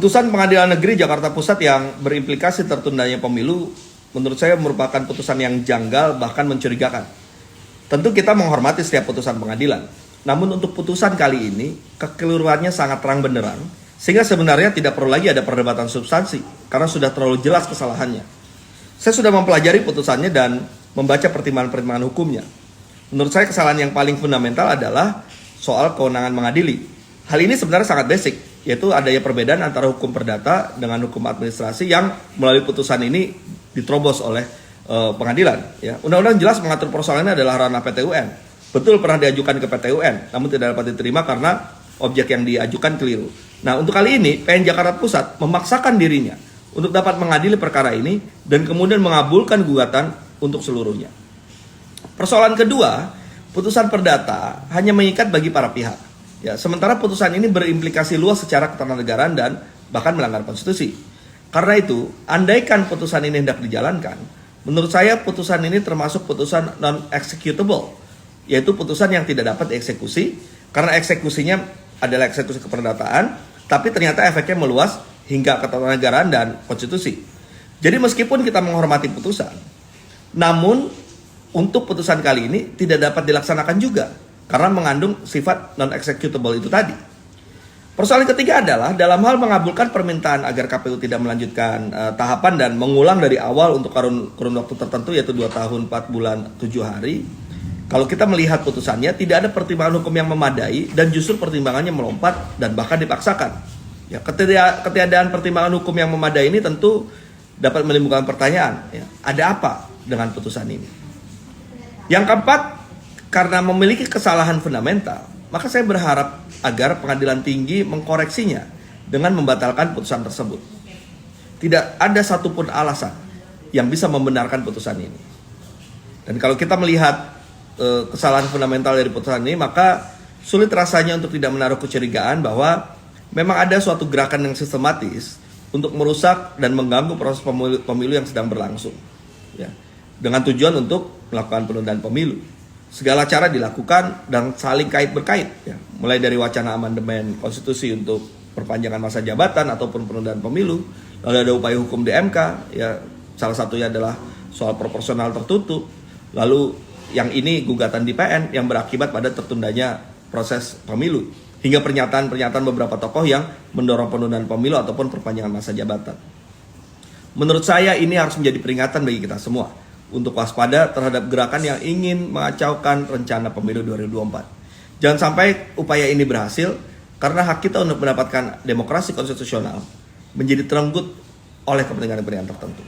Putusan Pengadilan Negeri Jakarta Pusat yang berimplikasi tertundanya pemilu menurut saya merupakan putusan yang janggal bahkan mencurigakan. Tentu kita menghormati setiap putusan pengadilan. Namun untuk putusan kali ini kekeliruannya sangat terang benderang sehingga sebenarnya tidak perlu lagi ada perdebatan substansi karena sudah terlalu jelas kesalahannya. Saya sudah mempelajari putusannya dan membaca pertimbangan-pertimbangan hukumnya. Menurut saya kesalahan yang paling fundamental adalah soal kewenangan mengadili. Hal ini sebenarnya sangat basic, yaitu adanya perbedaan antara hukum perdata dengan hukum administrasi yang melalui putusan ini diterobos oleh pengadilan. Ya. Undang-undang jelas mengatur persoalannya adalah ranah PT UN. Betul pernah diajukan ke PT UN, namun tidak dapat diterima karena objek yang diajukan keliru. Nah, untuk kali ini PN Jakarta Pusat memaksakan dirinya untuk dapat mengadili perkara ini dan kemudian mengabulkan gugatan untuk seluruhnya. Persoalan kedua, putusan perdata hanya mengikat bagi para pihak. Ya, sementara putusan ini berimplikasi luas secara ketatanegaraan dan bahkan melanggar konstitusi. Karena itu, andaikan putusan ini hendak dijalankan, menurut saya putusan ini termasuk putusan non-executable, yaitu putusan yang tidak dapat dieksekusi karena eksekusinya adalah eksekusi keperdataan, tapi ternyata efeknya meluas hingga ketatanegaraan dan konstitusi. Jadi meskipun kita menghormati putusan, namun untuk putusan kali ini tidak dapat dilaksanakan juga karena mengandung sifat non-executable itu tadi. Persoalan ketiga adalah dalam hal mengabulkan permintaan agar KPU tidak melanjutkan tahapan dan mengulang dari awal untuk kurun waktu tertentu yaitu 2 tahun 4 bulan 7 hari. Kalau kita melihat putusannya tidak ada pertimbangan hukum yang memadai dan justru pertimbangannya melompat dan bahkan dipaksakan. Ya, ketiadaan pertimbangan hukum yang memadai ini tentu dapat menimbulkan pertanyaan, ya, ada apa dengan putusan ini? Yang keempat, karena memiliki kesalahan fundamental, maka saya berharap agar pengadilan tinggi mengkoreksinya dengan membatalkan putusan tersebut. Tidak ada satupun alasan yang bisa membenarkan putusan ini. Dan kalau kita melihat kesalahan fundamental dari putusan ini, maka sulit rasanya untuk tidak menaruh kecurigaan bahwa memang ada suatu gerakan yang sistematis untuk merusak dan mengganggu proses pemilu yang sedang berlangsung. Ya, dengan tujuan untuk melakukan penundaan pemilu. Segala cara dilakukan dan saling kait-berkait, ya. Mulai dari wacana amandemen konstitusi untuk perpanjangan masa jabatan ataupun penundaan pemilu, lalu ada upaya hukum di MK, ya, salah satunya adalah soal proporsional tertutup, lalu yang ini gugatan di PN yang berakibat pada tertundanya proses pemilu, hingga pernyataan-pernyataan beberapa tokoh yang mendorong penundaan pemilu ataupun perpanjangan masa jabatan. Menurut saya ini harus menjadi peringatan bagi kita semua untuk waspada terhadap gerakan yang ingin mengacaukan rencana pemilu 2024. Jangan sampai upaya ini berhasil karena hak kita untuk mendapatkan demokrasi konstitusional menjadi terenggut oleh kepentingan-kepentingan tertentu.